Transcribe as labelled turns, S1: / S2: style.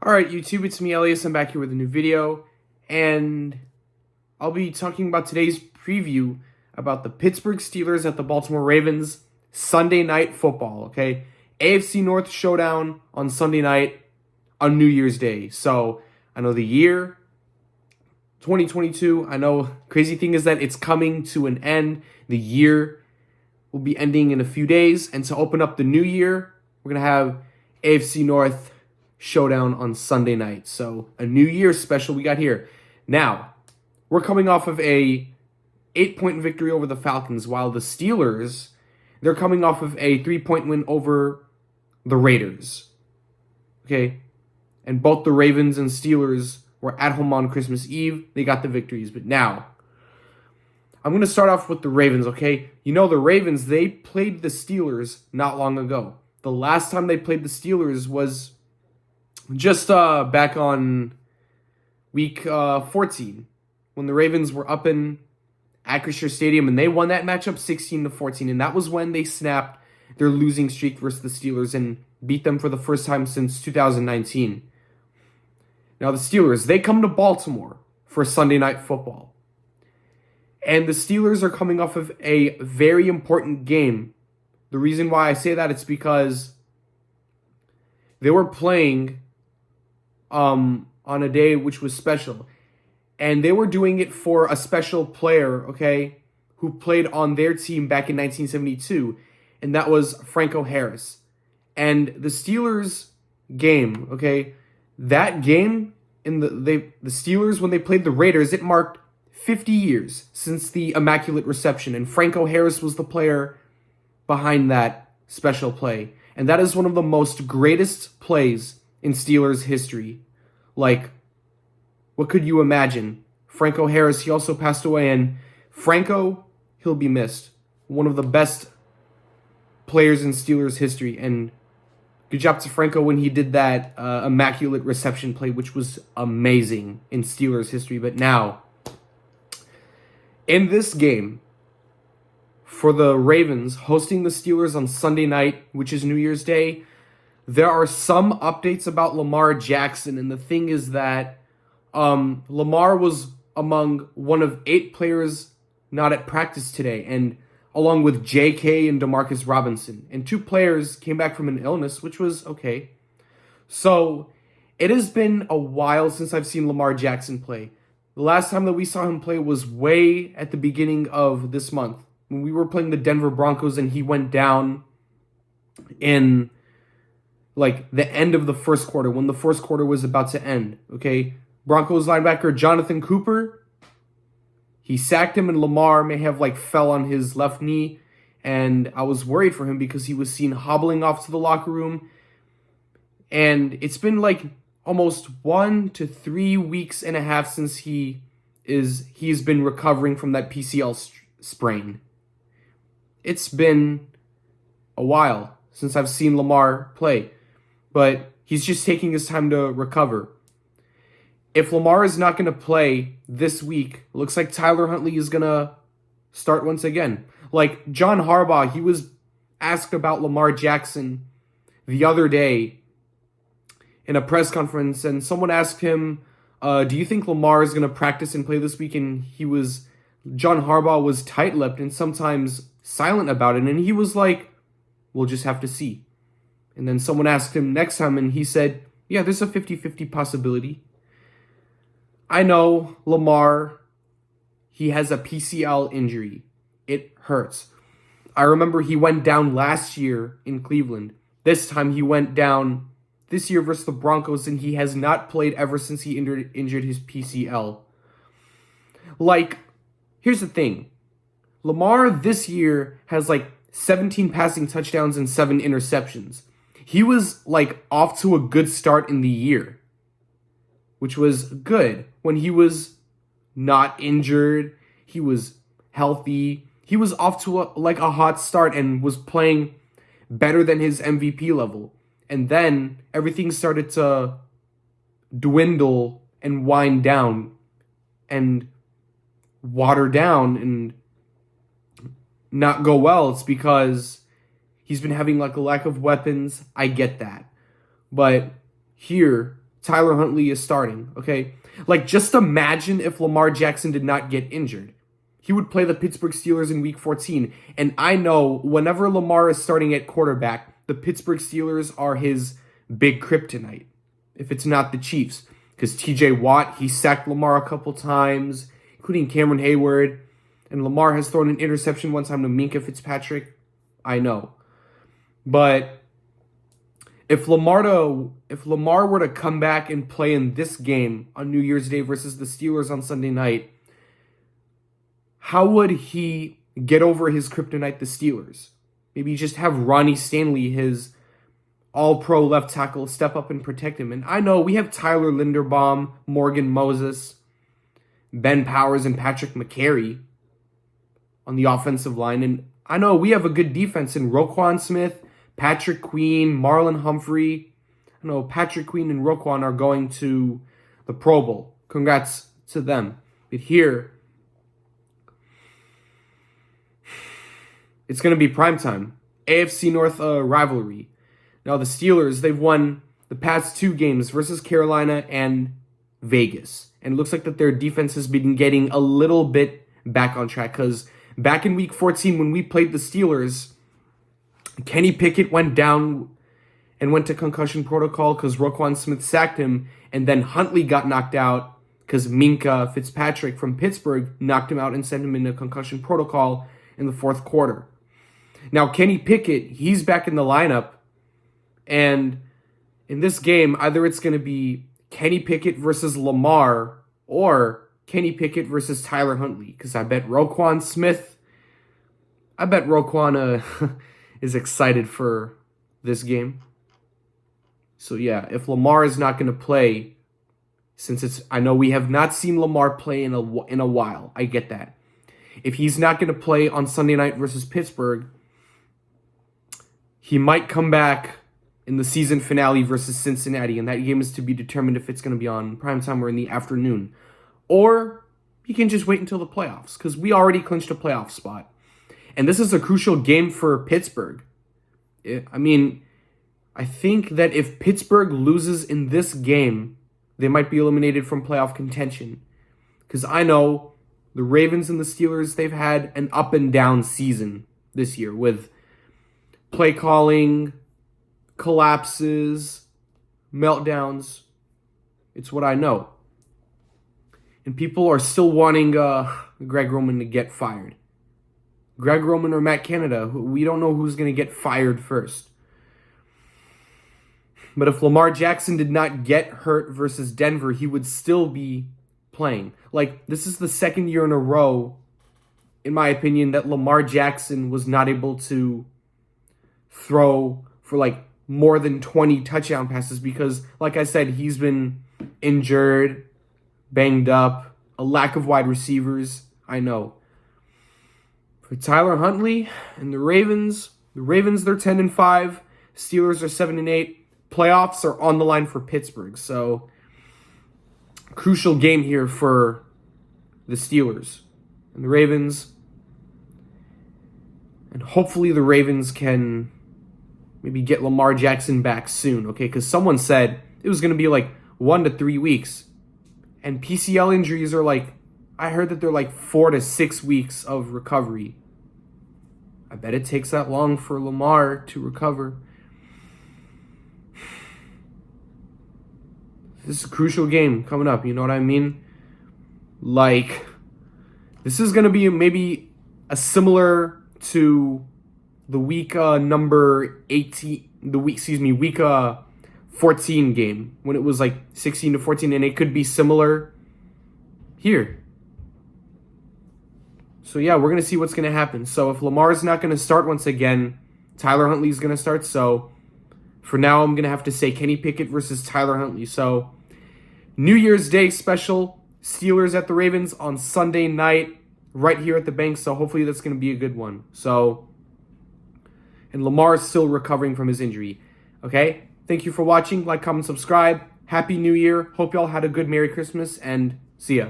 S1: Alright YouTube, it's me Elias, I'm back here with a new video, and I'll be talking about today's preview about the Pittsburgh Steelers at the Baltimore Ravens Sunday Night Football, okay? AFC North showdown on Sunday night on New Year's Day. So, I know the year, 2022, I know crazy thing is that it's coming to an end. The year will be ending in a few days, and to open up the new year, we're going to have AFC North showdown on Sunday night. So a New Year's special we got here. Now, we're coming off of a 8-point victory over the Falcons, while the Steelers, they're coming off of a 3-point win over the Raiders. Okay? And both the Ravens and Steelers were at home on Christmas Eve. They got the victories. But now, I'm going to start off with the Ravens, okay? You know, the Ravens, they played the Steelers not long ago. The last time they played the Steelers was just back on week 14, when the Ravens were up in Acrisure Stadium, and they won that matchup 16-14, and that was when they snapped their losing streak versus the Steelers and beat them for the first time since 2019. Now the Steelers, they come to Baltimore for Sunday Night Football, and the Steelers are coming off of a very important game. The reason why I say that, it's because they were playing on a day which was special. And they were doing it for a special player, okay, who played on their team back in 1972, and that was Franco Harris. And the Steelers game, okay, that game, the Steelers, when they played the Raiders, it marked 50 years since the Immaculate Reception, and Franco Harris was the player behind that special play. And that is one of the most greatest plays in Steelers history. Like, what could you imagine? Franco Harris, he also passed away, and Franco, he'll be missed. One of the best players in Steelers history, and good job to Franco when he did that Immaculate Reception play, which was amazing in Steelers history. But now, in this game, for the Ravens hosting the Steelers on Sunday night, which is New Year's Day, there are some updates about Lamar Jackson, and the thing is that Lamar was among one of 8 players not at practice today, and along with J.K. and Demarcus Robinson. And 2 players came back from an illness, which was okay. So, it has been a while since I've seen Lamar Jackson play. The last time that we saw him play was way at the beginning of this month, when we were playing the Denver Broncos, and he went down in like the end of the first quarter, when the first quarter was about to end, okay? Broncos linebacker Jonathan Cooper, he sacked him, and Lamar may have like fell on his left knee, and I was worried for him because he was seen hobbling off to the locker room. And it's been like almost 1 to 3 weeks and a half since he's been recovering from that PCL sprain. It's been a while since I've seen Lamar play, but he's just taking his time to recover. If Lamar is not going to play this week, it looks like Tyler Huntley is going to start once again. Like John Harbaugh, he was asked about Lamar Jackson the other day in a press conference, and someone asked him, do you think Lamar is going to practice and play this week? And John Harbaugh was tight-lipped and sometimes silent about it, and he was like, we'll just have to see. And then someone asked him next time, and he said, yeah, there's a 50-50 possibility. I know Lamar, he has a PCL injury. It hurts. I remember he went down last year in Cleveland. This time he went down this year versus the Broncos, and he has not played ever since he injured his PCL. Like, here's the thing. Lamar this year has like 17 passing touchdowns and 7 interceptions. He was like off to a good start in the year, which was good. When he was not injured, he was healthy. He was off to a hot start and was playing better than his MVP level. And then everything started to dwindle and wind down and water down and not go well. It's because he's been having like a lack of weapons. I get that. But here, Tyler Huntley is starting, okay? Like, just imagine if Lamar Jackson did not get injured. He would play the Pittsburgh Steelers in Week 14. And I know whenever Lamar is starting at quarterback, the Pittsburgh Steelers are his big kryptonite, if it's not the Chiefs. Because TJ Watt, he sacked Lamar a couple times, including Cameron Hayward. And Lamar has thrown an interception one time to Minkah Fitzpatrick. I know. But if Lamar were to come back and play in this game on New Year's Day versus the Steelers on Sunday night, how would he get over his kryptonite, the Steelers? Maybe just have Ronnie Stanley, his all-pro left tackle, step up and protect him. And I know we have Tyler Linderbaum, Morgan Moses, Ben Powers, and Patrick McCary on the offensive line. And I know we have a good defense in Roquan Smith, Patrick Queen, Marlon Humphrey. I know Patrick Queen and Roquan are going to the Pro Bowl. Congrats to them. But here, it's going to be primetime. AFC North rivalry. Now, the Steelers, they've won the past 2 games versus Carolina and Vegas. And it looks like that their defense has been getting a little bit back on track. Because back in Week 14, when we played the Steelers, Kenny Pickett went down and went to concussion protocol because Roquan Smith sacked him. And then Huntley got knocked out because Minkah Fitzpatrick from Pittsburgh knocked him out and sent him into concussion protocol in the 4th quarter. Now, Kenny Pickett, he's back in the lineup. And in this game, either it's going to be Kenny Pickett versus Lamar or Kenny Pickett versus Tyler Huntley. Because I bet Roquan is excited for this game. So yeah, if Lamar is not going to play, I know we have not seen Lamar play in a while. I get that. If he's not going to play on Sunday night versus Pittsburgh, he might come back in the season finale versus Cincinnati, and that game is to be determined if it's going to be on primetime or in the afternoon. Or you can just wait until the playoffs, because we already clinched a playoff spot. And this is a crucial game for Pittsburgh. I mean, I think that if Pittsburgh loses in this game, they might be eliminated from playoff contention. Because I know the Ravens and the Steelers, they've had an up and down season this year with play calling, collapses, meltdowns. It's what I know. And people are still wanting Greg Roman to get fired. Greg Roman or Matt Canada, we don't know who's going to get fired first. But if Lamar Jackson did not get hurt versus Denver, he would still be playing. Like, this is the second year in a row, in my opinion, that Lamar Jackson was not able to throw for like more than 20 touchdown passes because, like I said, he's been injured, banged up, a lack of wide receivers. I know. For Tyler Huntley and the Ravens, they're 10-5. Steelers are 7-8. Playoffs are on the line for Pittsburgh. So, crucial game here for the Steelers and the Ravens. And hopefully the Ravens can maybe get Lamar Jackson back soon, okay? Because someone said it was going to be like 1 to 3 weeks. And PCL injuries are like, I heard that they're like 4 to 6 weeks of recovery. I bet it takes that long for Lamar to recover. This is a crucial game coming up, you know what I mean? Like, this is going to be maybe a similar to the week number 18, week 14 game when it was like 16 to 14, and it could be similar here. So yeah, we're going to see what's going to happen. So if Lamar is not going to start once again, Tyler Huntley is going to start. So for now, I'm going to have to say Kenny Pickett versus Tyler Huntley. So New Year's Day special, Steelers at the Ravens on Sunday night right here at the bank. So hopefully that's going to be a good one. So, and Lamar is still recovering from his injury. Okay? Thank you for watching. Like, comment, subscribe. Happy New Year. Hope y'all had a good Merry Christmas, and see ya.